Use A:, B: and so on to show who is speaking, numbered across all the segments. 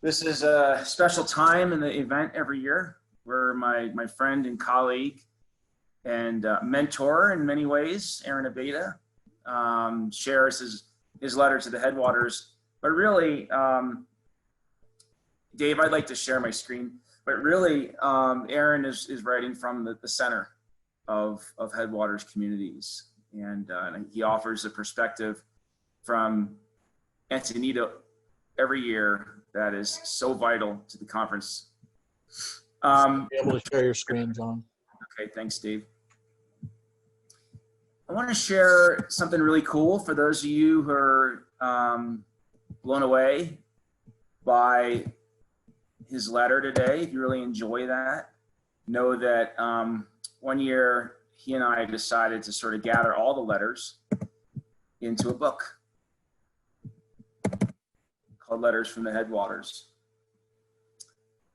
A: This is a special time in the event every year where my friend and colleague and mentor in many ways, Aaron Abeyta, shares his letter to the Headwaters. But really, Dave, I'd like to share my screen. But really, Aaron is writing from the center of Headwaters communities. And he offers a perspective from Antonito every year that is so vital to the conference.
B: Be able to share your screen, John.
A: Okay, thanks, Dave. I want to share something really cool for those of you who are blown away by his letter today. If you really enjoy that, know that one year he and I decided to sort of gather all the letters into a book called Letters from the Headwaters.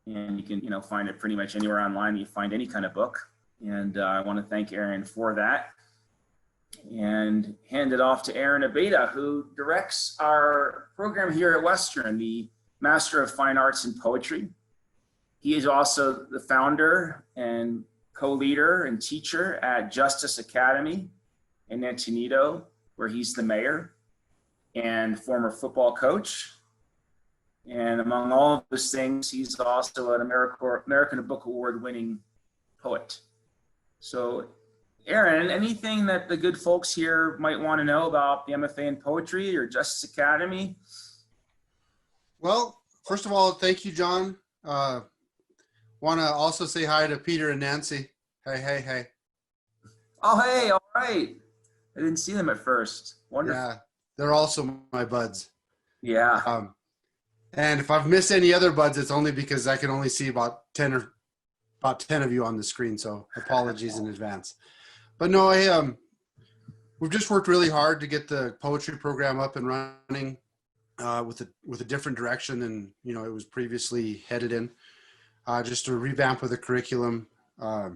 A: And you can, find it pretty much anywhere online you find any kind of book. And I want to thank Aaron for that. And hand it off to Aaron Abeyta, who directs our program here at Western, the Master of Fine Arts in Poetry. He is also the founder and co-leader and teacher at Justice Academy in Antonito, where he's the mayor, and former football coach. And among all of those things, he's also an American Book Award winning poet. So Aaron, anything that the good folks here might want to know about the MFA in Poetry or Justice Academy?
C: Well, first of all, thank you, John. Want to also say hi to Peter and Nancy. Hey, hey, hey.
A: Oh, hey, all right. I didn't see them at first. Wonderful.
C: Yeah, they're also my buds.
A: Yeah.
C: And if I've missed any other buds, it's only because I can only see about 10 of you on the screen. So apologies in advance. But no, we've just worked really hard to get the poetry program up and running with a different direction than it was previously headed in. Just to revamp with the curriculum, a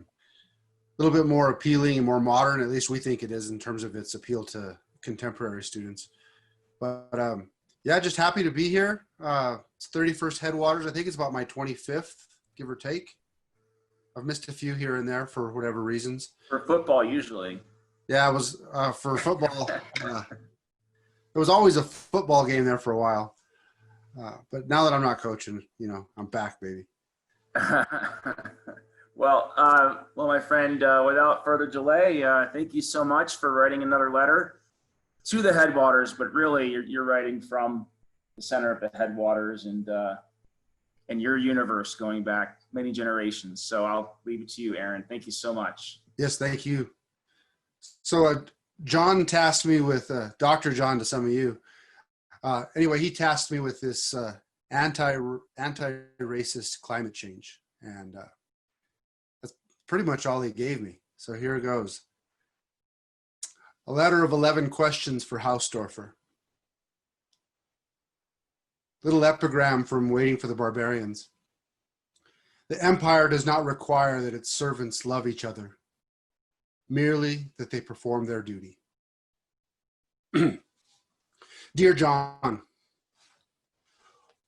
C: little bit more appealing and more modern. At least we think it is in terms of its appeal to contemporary students. But yeah, just happy to be here. It's 31st Headwaters. I think it's about my 25th, give or take. I've missed a few here and there for whatever reasons.
A: For football, usually.
C: Yeah, it was for football. There was always a football game there for a while. But now that I'm not coaching, I'm back, baby.
A: Well, my friend, without further delay, thank you so much for writing another letter to the Headwaters, but really you're writing from the center of the Headwaters and your universe going back many generations. So I'll leave it to you, Aaron. Thank you so much.
C: Yes, thank you. So John tasked me with, Dr. John to some of you. Anyway, he tasked me with this anti-racist climate change. And that's pretty much all he gave me. So here it goes. A letter of 11 questions for Hausdorfer. Little epigram from Waiting for the Barbarians. The empire does not require that its servants love each other, merely that they perform their duty. Dear John,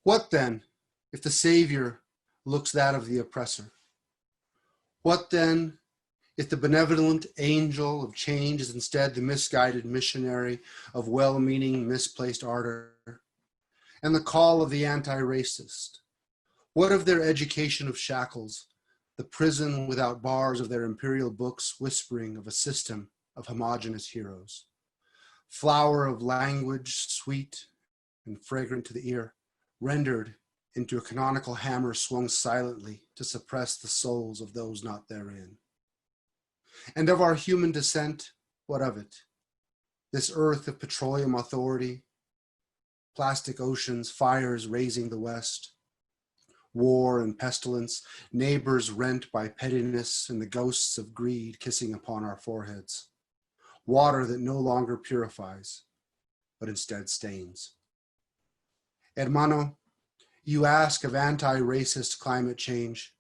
C: what then if the Savior looks that of the oppressor? What then if the benevolent angel of change is instead the misguided missionary of well-meaning misplaced ardor? And the call of the anti-racist? What of their education of shackles, the prison without bars of their imperial books whispering of a system of homogeneous heroes? Flower of language, sweet and fragrant to the ear, rendered into a canonical hammer swung silently to suppress the souls of those not therein. And of our human descent, what of it? This earth of petroleum authority, plastic oceans, fires raising the West, war and pestilence, neighbors rent by pettiness, and the ghosts of greed kissing upon our foreheads. Water that no longer purifies, but instead stains. Hermano, you ask of anti-racist climate change,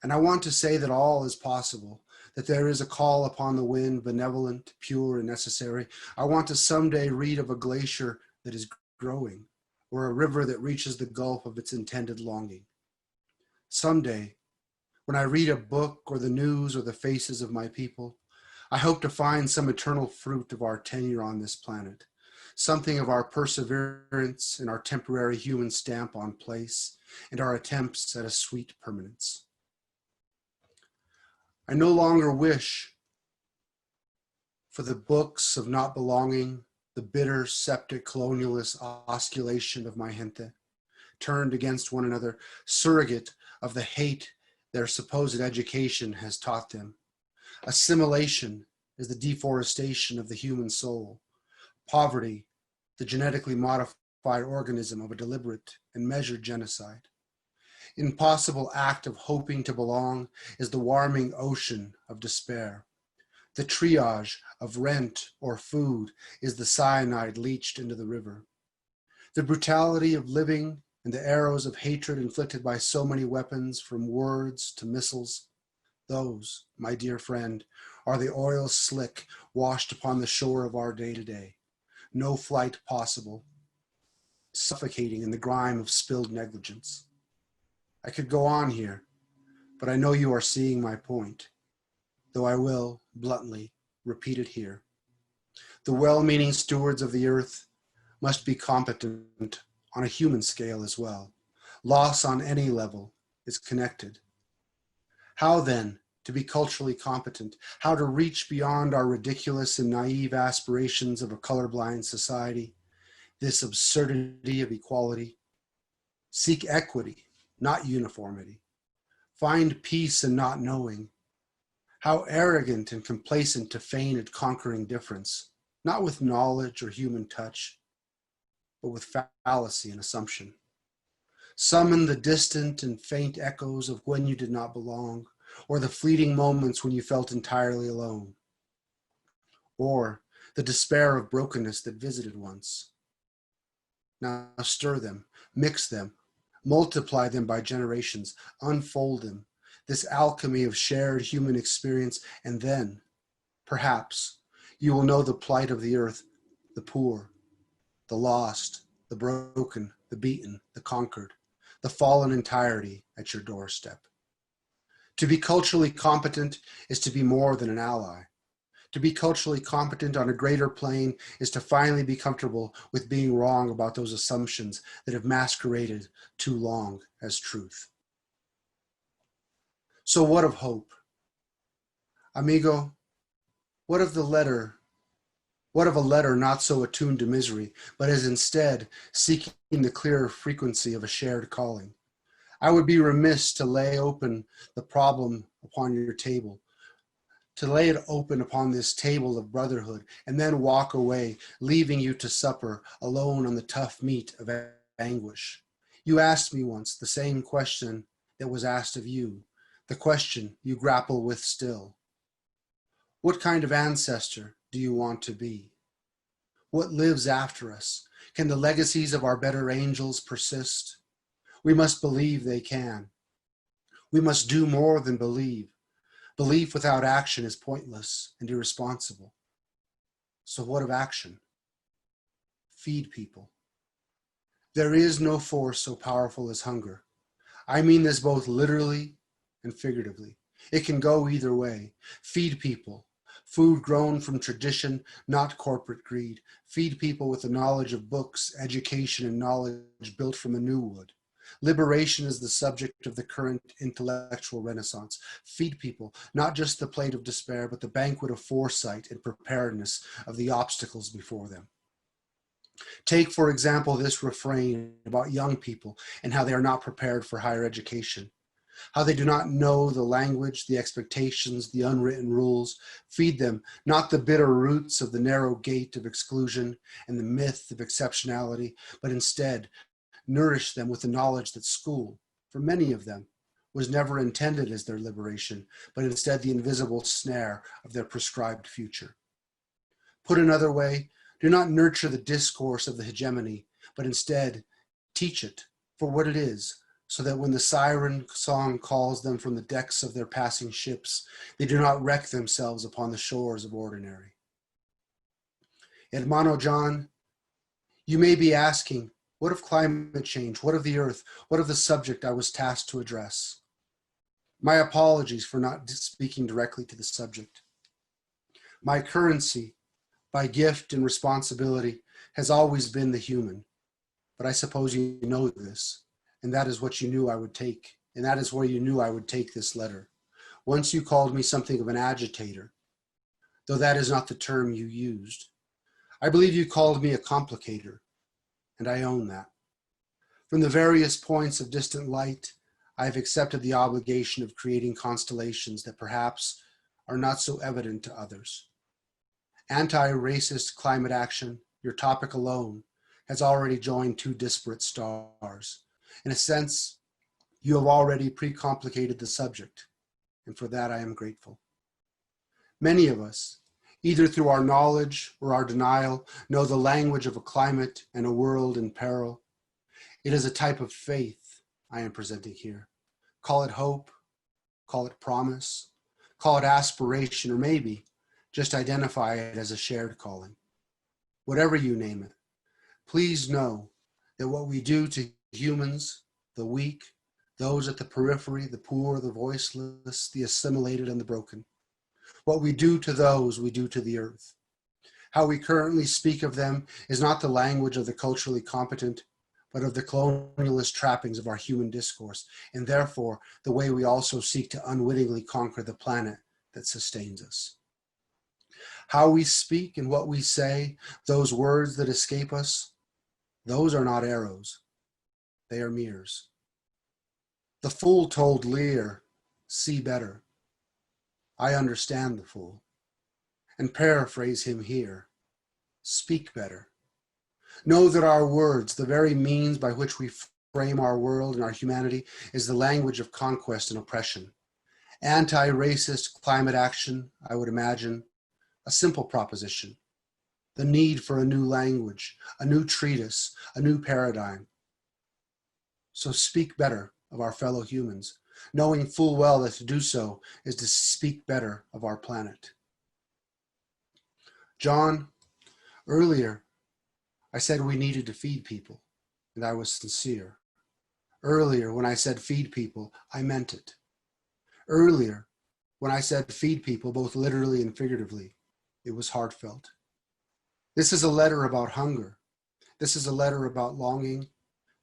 C: and I want to say that all is possible, that there is a call upon the wind, benevolent, pure, and necessary. I want to someday read of a glacier that is growing, or a river that reaches the gulf of its intended longing. Someday, when I read a book or the news or the faces of my people, I hope to find some eternal fruit of our tenure on this planet, something of our perseverance and our temporary human stamp on place and our attempts at a sweet permanence. I no longer wish for the books of not belonging, the bitter septic colonialist osculation of my gente, turned against one another, surrogate of the hate their supposed education has taught them. Assimilation is the deforestation of the human soul. Poverty, the genetically modified organism of a deliberate and measured genocide. Impossible act of hoping to belong is the warming ocean of despair. The triage of rent or food is the cyanide leached into the river. The brutality of living and the arrows of hatred inflicted by so many weapons, from words to missiles, those, my dear friend, are the oil slick washed upon the shore of our day-to-day. No flight possible, suffocating in the grime of spilled negligence. I could go on here, but I know you are seeing my point, though I will, bluntly, repeat it here. The well-meaning stewards of the earth must be competent on a human scale as well. Loss on any level is connected. How then to be culturally competent? How to reach beyond our ridiculous and naive aspirations of a colorblind society, this absurdity of equality? Seek equity, not uniformity. Find peace in not knowing. How arrogant and complacent to feign at conquering difference, not with knowledge or human touch, but with fallacy and assumption. Summon the distant and faint echoes of when you did not belong, or the fleeting moments when you felt entirely alone, or the despair of brokenness that visited once. Now stir them, mix them, multiply them by generations, unfold them, this alchemy of shared human experience, and then, perhaps, you will know the plight of the earth, the poor, the lost, the broken, the beaten, the conquered, the fallen entirety at your doorstep. To be culturally competent is to be more than an ally. To be culturally competent on a greater plane is to finally be comfortable with being wrong about those assumptions that have masqueraded too long as truth. So what of hope? Amigo, what of a letter not so attuned to misery, but is instead seeking the clearer frequency of a shared calling? I would be remiss to lay open the problem upon your table, to lay it open upon this table of brotherhood, and then walk away, leaving you to supper alone on the tough meat of anguish. You asked me once the same question that was asked of you, the question you grapple with still. What kind of ancestor do you want to be? What lives after us? Can the legacies of our better angels persist? We must believe they can. We must do more than believe. Belief without action is pointless and irresponsible. So what of action? Feed people. There is no force so powerful as hunger. I mean this both literally and figuratively. It can go either way. Feed people. Food grown from tradition, not corporate greed. Feed people with the knowledge of books, education, and knowledge built from a new wood. Liberation is the subject of the current intellectual renaissance. Feed people, not just the plate of despair, but the banquet of foresight and preparedness of the obstacles before them. Take, for example, this refrain about young people and how they are not prepared for higher education, how they do not know the language, the expectations, the unwritten rules. Feed them not the bitter roots of the narrow gate of exclusion and the myth of exceptionality, but instead nourish them with the knowledge that school, for many of them, was never intended as their liberation, but instead the invisible snare of their prescribed future. Put another way, do not nurture the discourse of the hegemony, but instead teach it for what it is, so that when the siren song calls them from the decks of their passing ships, they do not wreck themselves upon the shores of ordinary. Hermano John, you may be asking, What of climate change? What of the earth? What of the subject I was tasked to address? My apologies for not speaking directly to the subject. My currency, by gift and responsibility, has always been the human. But I suppose you know this, and that is what you knew I would take, and that is where you knew I would take this letter. Once you called me something of an agitator, though that is not the term you used. I believe you called me a complicator, and I own that. From the various points of distant light, I have accepted the obligation of creating constellations that perhaps are not so evident to others. Anti-racist climate action, your topic alone, has already joined two disparate stars. In a sense, you have already pre-complicated the subject, and for that I am grateful. Many of us, either through our knowledge or our denial, know the language of a climate and a world in peril. It is a type of faith I am presenting here. Call it hope, call it promise, call it aspiration, or maybe just identify it as a shared calling. Whatever you name it, please know that what we do to humans, the weak, those at the periphery, the poor, the voiceless, the assimilated, and the broken, what we do to those, we do to the earth. How we currently speak of them is not the language of the culturally competent, but of the colonialist trappings of our human discourse, and therefore the way we also seek to unwittingly conquer the planet that sustains us. How we speak and what we say, those words that escape us, those are not arrows, they are mirrors. The fool told Lear, "See better." I understand the fool, and paraphrase him here, speak better. Know that our words, the very means by which we frame our world and our humanity, is the language of conquest and oppression. Anti-racist climate action, I would imagine, a simple proposition. The need for a new language, a new treatise, a new paradigm. So speak better of our fellow humans, knowing full well that to do so is to speak better of our planet. John, earlier, I said we needed to feed people, and I was sincere. Earlier, when I said feed people, I meant it. Earlier, when I said feed people, both literally and figuratively, it was heartfelt. This is a letter about hunger. This is a letter about longing.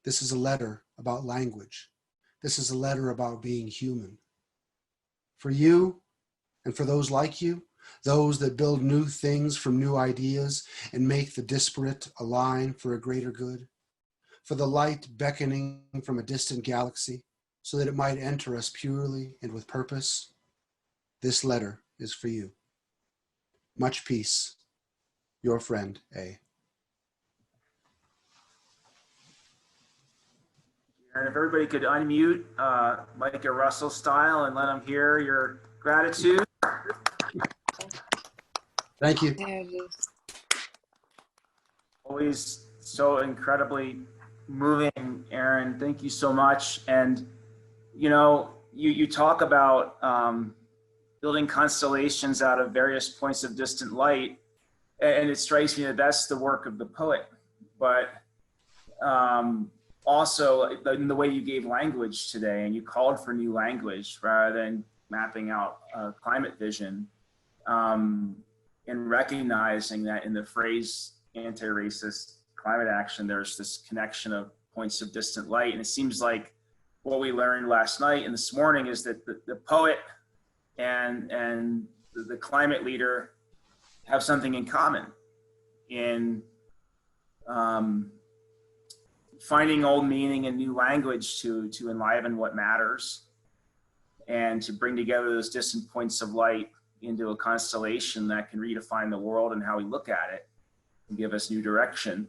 C: This is a letter about language. This is a letter about being human. For you, and for those like you, those that build new things from new ideas and make the disparate align for a greater good, for the light beckoning from a distant galaxy so that it might enter us purely and with purpose, this letter is for you. Much peace, your friend, A.
A: And if everybody could unmute Micah Russell style and let them hear your gratitude.
C: Thank you.
A: Always so incredibly moving, Aaron. Thank you so much. And, you know, you talk about building constellations out of various points of distant light. And it strikes me that that's the work of the poet. But also in the way you gave language today, and you called for new language rather than mapping out climate vision, and recognizing that in the phrase anti-racist climate action, there's this connection of points of distant light. And it seems like what we learned last night and this morning is that the poet and the climate leader have something in common in finding old meaning and new language to enliven what matters and to bring together those distant points of light into a constellation that can redefine the world and how we look at it and give us new direction.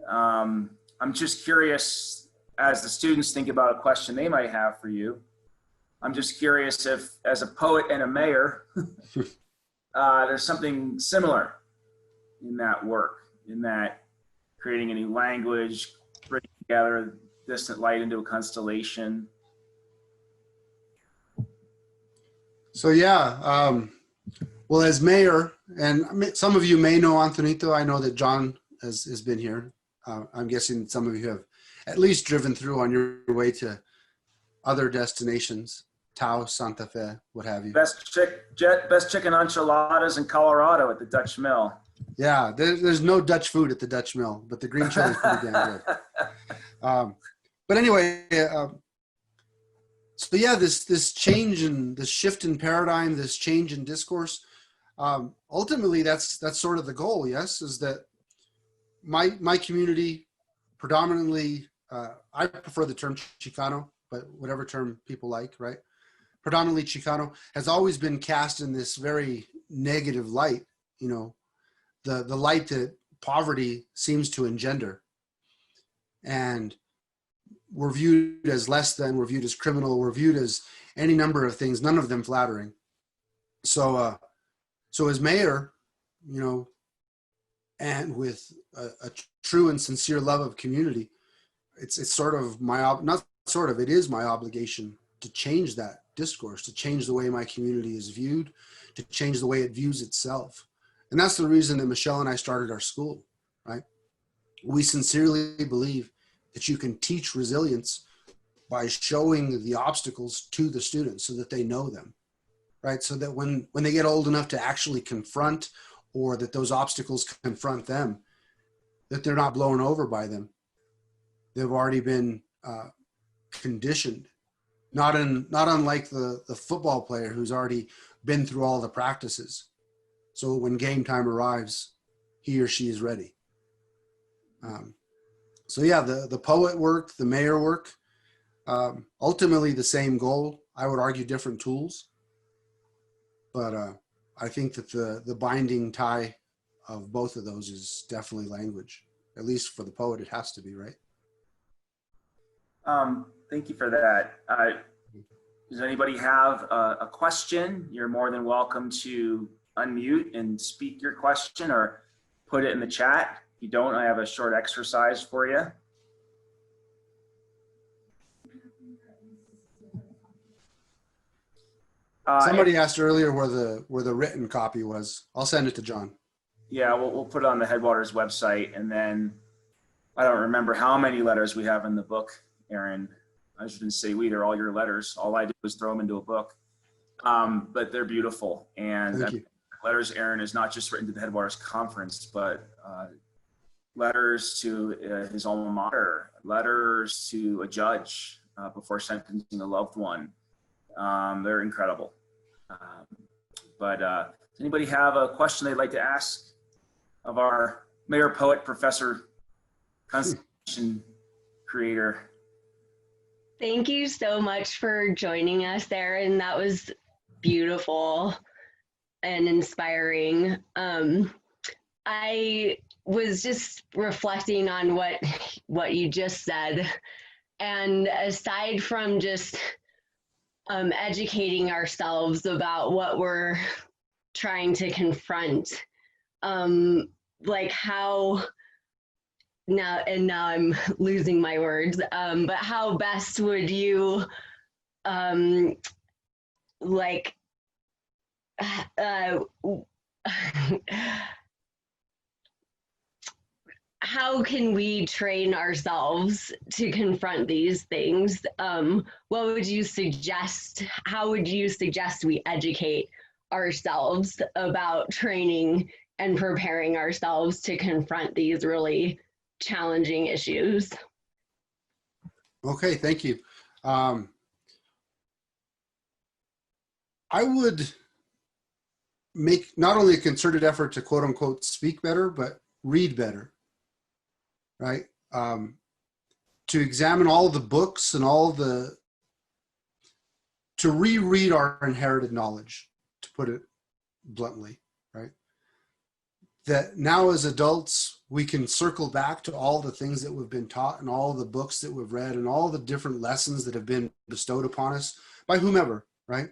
A: I'm just curious, as the students think about a question they might have for you, I'm just curious if, as a poet and a mayor, there's something similar in that work, in that creating a new language, bringing together distant light into a constellation.
C: So yeah, well, as mayor, and some of you may know Antonito, I know that John has been here. I'm guessing some of you have at least driven through on your way to other destinations, Taos, Santa Fe, what have you.
A: Best chicken enchiladas in Colorado at the Dutch Mill.
C: Yeah, there's no Dutch food at the Dutch Mill, but the green chili is pretty damn good. But anyway, so yeah, this change and this shift in paradigm, this change in discourse, ultimately that's sort of the goal. Yes, is that my community predominantly, I prefer the term Chicano, but whatever term people like, right? Predominantly Chicano has always been cast in this very negative light, you know, the light that poverty seems to engender. And we're viewed as less than, we're viewed as criminal, we're viewed as any number of things, none of them flattering. So, so as mayor, you know, and with a true and sincere love of community, it's sort of it is my obligation to change that discourse, to change the way my community is viewed, to change the way it views itself. And that's the reason that Michelle and I started our school, right? We sincerely believe that you can teach resilience by showing the obstacles to the students so that they know them, right? So that when they get old enough to actually confront, or that those obstacles confront them, that they're not blown over by them. They've already been conditioned, not unlike the football player who's already been through all the practices. So when game time arrives, he or she is ready. So yeah, the poet work, the mayor work, ultimately the same goal. I would argue different tools, but I think that the binding tie of both of those is definitely language. At least for the poet, it has to be, right?
A: Thank you for that. Does anybody have a question? You're more than welcome to unmute and speak your question or put it in the chat. If you don't, I have a short exercise for you.
C: Somebody asked earlier where the written copy was. I'll send it to John. Yeah,
A: we'll put it on the Headwaters website, and then I don't remember how many letters we have in the book, Aaron. I shouldn't say we, they're all your letters. All I did was throw them into a book, but they're beautiful. And
C: Thank you.
A: Letters, Aaron, is not just written to the Headwaters Conference, but letters to his alma mater, letters to a judge before sentencing a loved one. They're incredible. Does anybody have a question they'd like to ask of our mayor, poet, professor, constitution creator?
D: Thank you so much for joining us there, and that was beautiful and inspiring. I was just reflecting on what you just said, and aside from just educating ourselves about what we're trying to confront, like how now I'm losing my words, but how best would you like how can we train ourselves to confront these things? What would you suggest? How would you suggest we educate ourselves about training and preparing ourselves to confront these really challenging issues?
C: Okay, thank you. I would make not only a concerted effort to quote unquote speak better, but read better, right? To examine all the books and to reread our inherited knowledge, to put it bluntly, right? That now as adults, we can circle back to all the things that we've been taught and all the books that we've read and all the different lessons that have been bestowed upon us by whomever, right?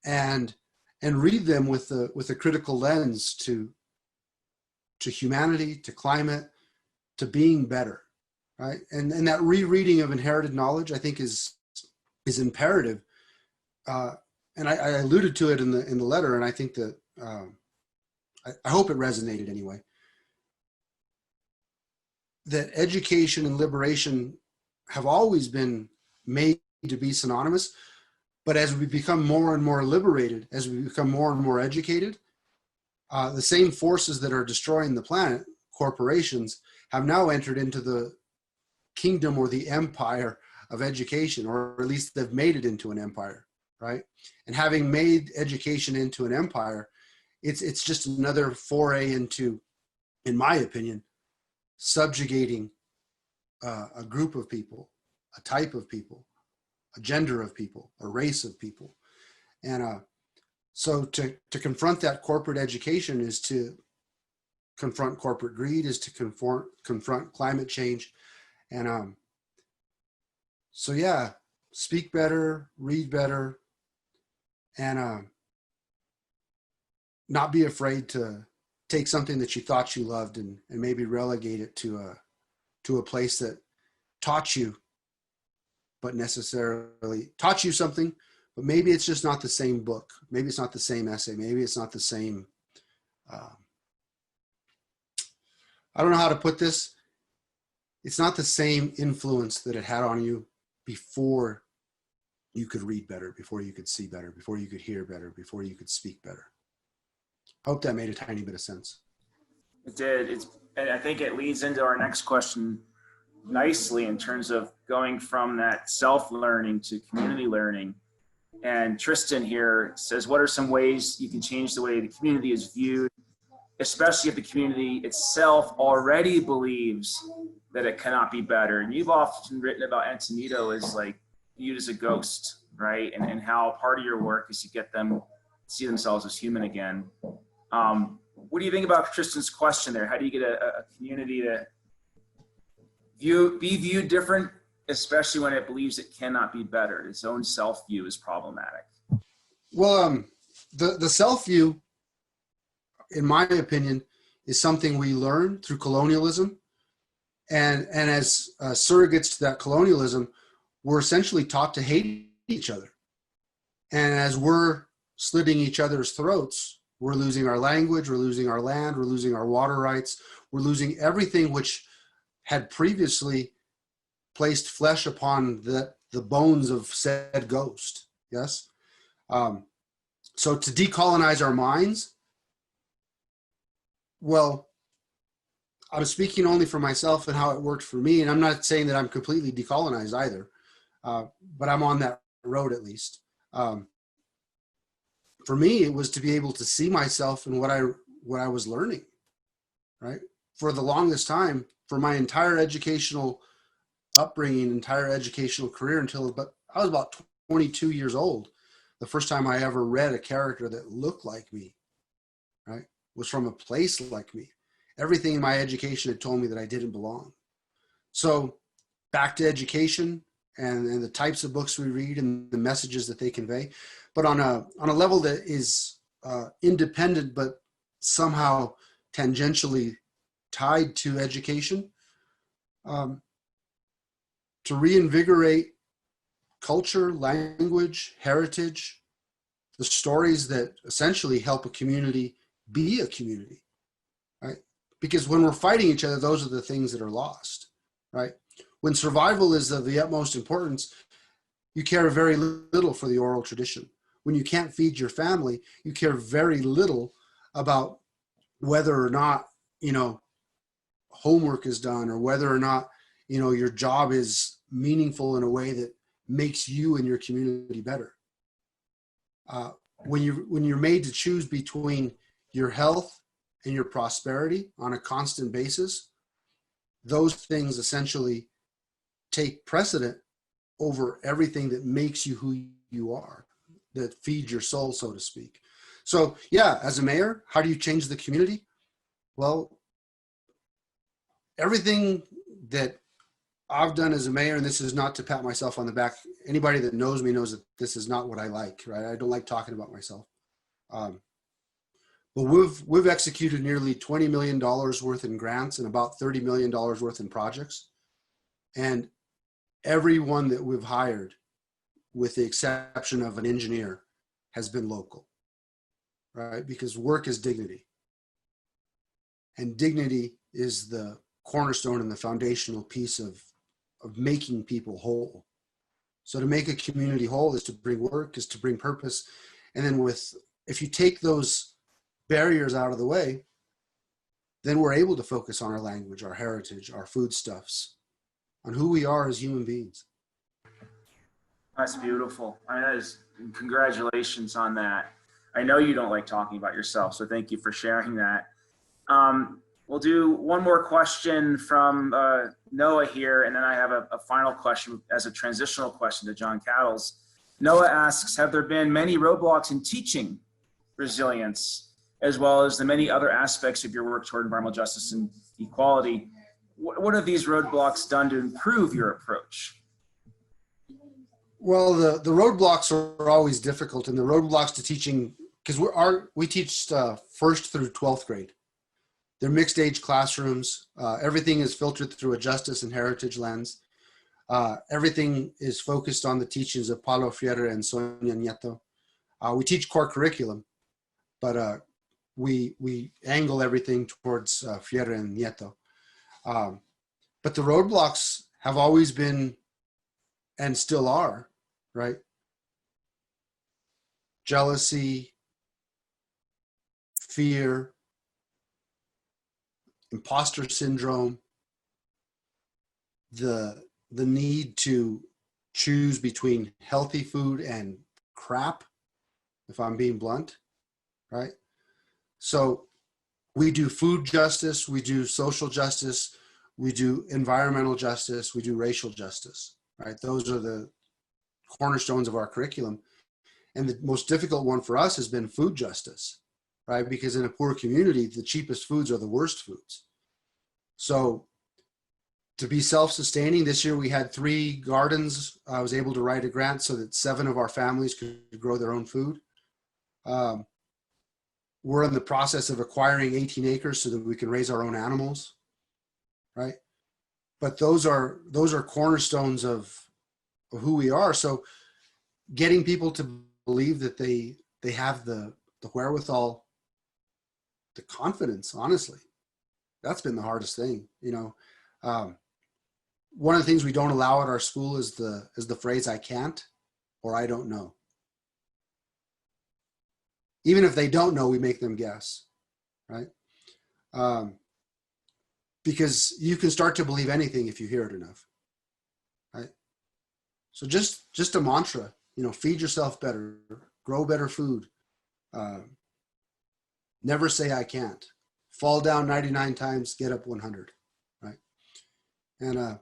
C: And read them with a critical lens to humanity, to climate, to being better, right? And that rereading of inherited knowledge, I think, is imperative. And I alluded to it in the letter, and I think that I hope it resonated anyway. that education and liberation have always been made to be synonymous. But as we become more and more liberated, as we become more and more educated, the same forces that are destroying the planet, corporations, have now entered into the kingdom or the empire of education, or at least they've made it into an empire, right? And having made education into an empire, it's just another foray into, in my opinion, subjugating a group of people, a type of people, a gender of people, a race of people. And so to confront that corporate education is to confront corporate greed, is to confront climate change. And so yeah, speak better, read better, and not be afraid to take something that you thought you loved and maybe relegate it to a place that taught you, but necessarily taught you something, but maybe it's just not the same book. Maybe it's not the same essay. Maybe it's not the same, I don't know how to put this. It's not the same influence that it had on you before you could read better, before you could see better, before you could hear better, before you could speak better. I hope that made a tiny bit of sense.
A: It did. And I think it leads into our next question nicely in terms of going from that self-learning to community learning. And Tristan here says, what are some ways you can change the way the community is viewed, especially if the community itself already believes that it cannot be better? And you've often written about Antonito as like viewed as a ghost, right? And how part of your work is to get them to see themselves as human again. What do you think about Tristan's question there? How do you get a community to be viewed different, especially when it believes it cannot be better? Its own self-view is problematic.
C: Well, the self-view, in my opinion, is something we learn through colonialism. And as surrogates to that colonialism, we're essentially taught to hate each other. And as we're slitting each other's throats, we're losing our language, we're losing our land, we're losing our water rights, we're losing everything which had previously placed flesh upon the bones of said ghost. Yes. So to decolonize our minds, well, I'm speaking only for myself and how it worked for me. And I'm not saying that I'm completely decolonized either, but I'm on that road at least. For me, it was to be able to see myself in what I was learning, right? For the longest time, for my entire educational upbringing, entire educational career until I was about 22 years old, the first time I ever read a character that looked like me, right, was from a place like me. Everything in my education had told me that I didn't belong. So back to education and the types of books we read and the messages that they convey, but on a level that is independent, but somehow tangentially tied to education, to reinvigorate culture, language, heritage, the stories that essentially help a community be a community, right? Because when we're fighting each other, those are the things that are lost, right? When survival is of the utmost importance, you care very little for the oral tradition. When you can't feed your family, you care very little about whether or not, homework is done, or whether or not, your job is meaningful in a way that makes you and your community better. When you're made to choose between your health and your prosperity on a constant basis, those things essentially take precedent over everything that makes you who you are, that feeds your soul, so to speak. So yeah, as a mayor, how do you change the community? Well, everything that I've done as a mayor, and this is not to pat myself on the back. Anybody that knows me knows that this is not what I like, right? I don't like talking about myself. But we've executed nearly $20 million worth in grants and about $30 million worth in projects. And everyone that we've hired, with the exception of an engineer, has been local, right? Because work is dignity. And dignity is the cornerstone and the foundational piece of making people whole. So to make a community whole is to bring work, is to bring purpose. And then if you take those barriers out of the way, then we're able to focus on our language, our heritage, our foodstuffs, on who we are as human beings.
A: That's beautiful. I mean, congratulations on that. I know you don't like talking about yourself, so thank you for sharing that. We'll do one more question from Noah here, and then I have a final question as a transitional question to John Cattles. Noah asks, have there been many roadblocks in teaching resilience, as well as the many other aspects of your work toward environmental justice and equality? What have these roadblocks done to improve your approach?
C: Well, the roadblocks are always difficult, and the roadblocks to teaching, because we teach 1st through 12th grade. They're mixed age classrooms. Everything is filtered through a justice and heritage lens. Everything is focused on the teachings of Paulo Freire and Sonia Nieto. We teach core curriculum, but we angle everything towards Freire and Nieto. But the roadblocks have always been, and still are, right? Jealousy, fear, imposter syndrome, the need to choose between healthy food and crap, if I'm being blunt, right? So we do food justice, we do social justice, we do environmental justice, we do racial justice, right? Those are the cornerstones of our curriculum. And the most difficult one for us has been food justice, right? Because in a poor community, the cheapest foods are the worst foods. So to be self-sustaining, this year we had 3 gardens. I was able to write a grant so that 7 of our families could grow their own food. We're in the process of acquiring 18 acres so that we can raise our own animals, right? But those are cornerstones of who we are. So getting people to believe that they have the wherewithal, the confidence, honestly, that's been the hardest thing. One of the things we don't allow at our school is the phrase "I can't" or "I don't know." Even if they don't know, we make them guess, right? Because you can start to believe anything if you hear it enough, right? So just a mantra, feed yourself better, grow better food. Never say "I can't." Fall down 99 times, get up 100, right? And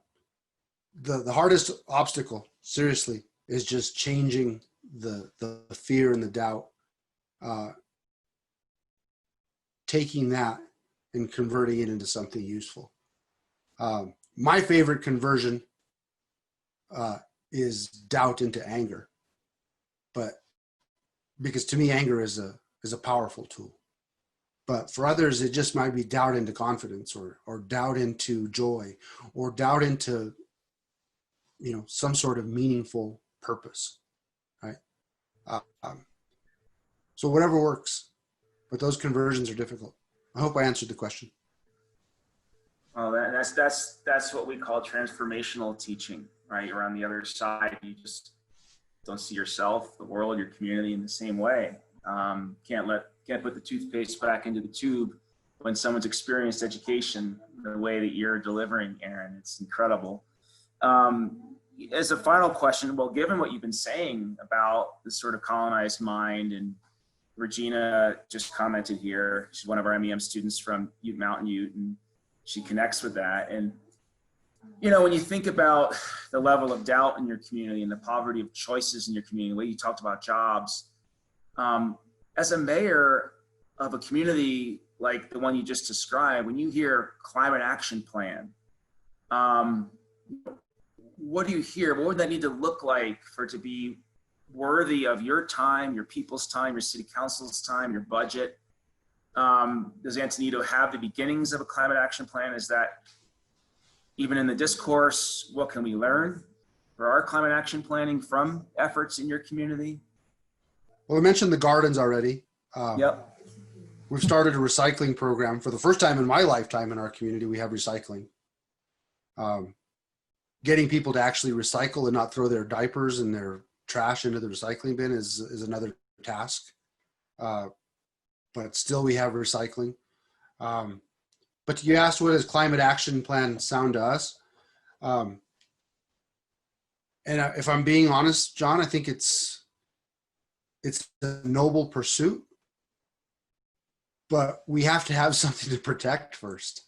C: the hardest obstacle, seriously, is just changing the fear and the doubt, taking that and converting it into something useful. My favorite conversion is doubt into anger, but because to me, anger is a powerful tool. But for others, it just might be doubt into confidence, or doubt into joy, or doubt into, some sort of meaningful purpose, right? So whatever works, but those conversions are difficult. I hope I answered the question.
A: Well, that's what we call transformational teaching, right? You're on the other side. You just don't see yourself, the world, your community in the same way. Can't put the toothpaste back into the tube when someone's experienced education the way that you're delivering, Aaron. It's incredible. As a final question, well, given what you've been saying about the sort of colonized mind, and Regina just commented here, she's one of our MEM students from Ute Mountain Ute, and she connects with that. And, when you think about the level of doubt in your community and the poverty of choices in your community, the way you talked about jobs, as a mayor of a community like the one you just described, when you hear climate action plan, what do you hear? What would that need to look like for it to be worthy of your time, your people's time, your city council's time, your budget? Does Antonito have the beginnings of a climate action plan? Is that even in the discourse? What can we learn for our climate action planning from efforts in your community?
C: Well, I mentioned the gardens already.
A: Yep.
C: We've started a recycling program. For the first time in my lifetime in our community, we have recycling. Getting people to actually recycle and not throw their diapers and their trash into the recycling bin is another task. But still we have recycling. But you asked, what does climate action plan sound to us? And if I'm being honest, John, I think it's a noble pursuit, but we have to have something to protect first,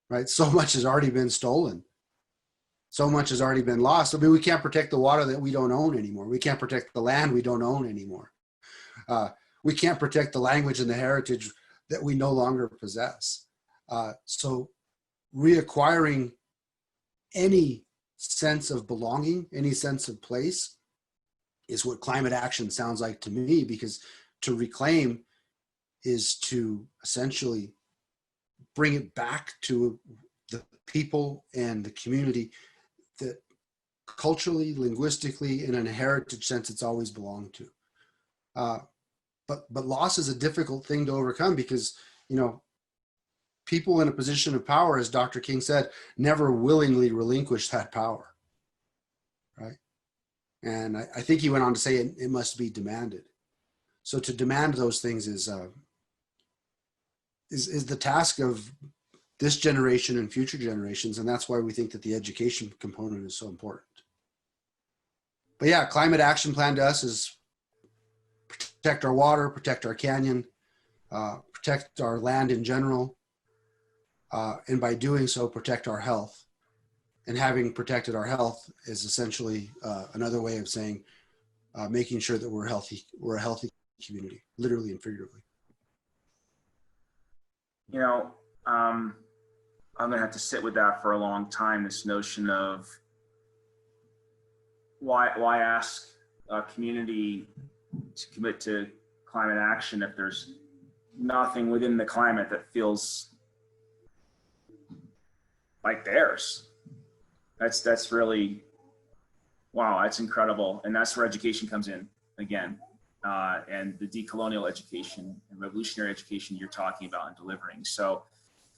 C: right? So much has already been stolen. So much has already been lost. I mean, we can't protect the water that we don't own anymore. We can't protect the land we don't own anymore. We can't protect the language and the heritage that we no longer possess. So reacquiring any sense of belonging, any sense of place is what climate action sounds like to me, because to reclaim is to essentially bring it back to the people and the community that culturally, linguistically, in a heritage sense, it's always belonged to. But loss is a difficult thing to overcome because, people in a position of power, as Dr. King said, never willingly relinquish that power, right? And I think he went on to say it must be demanded. So to demand those things is the task of this generation and future generations, and that's why we think that the education component is so important. But yeah, climate action plan to us is protect our water, protect our canyon, protect our land in general, and by doing so, protect our health. And having protected our health is essentially another way of saying making sure that we're a healthy community, literally and figuratively.
A: I'm going to have to sit with that for a long time, this notion of why ask a community to commit to climate action if there's nothing within the climate that feels like theirs. That's really, wow, that's incredible. And that's where education comes in again, and the decolonial education and revolutionary education you're talking about and delivering. So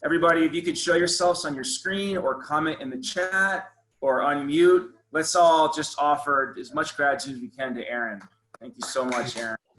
A: everybody, if you could show yourselves on your screen or comment in the chat or unmute, let's all just offer as much gratitude as we can to Aaron. Thank you so much, Aaron.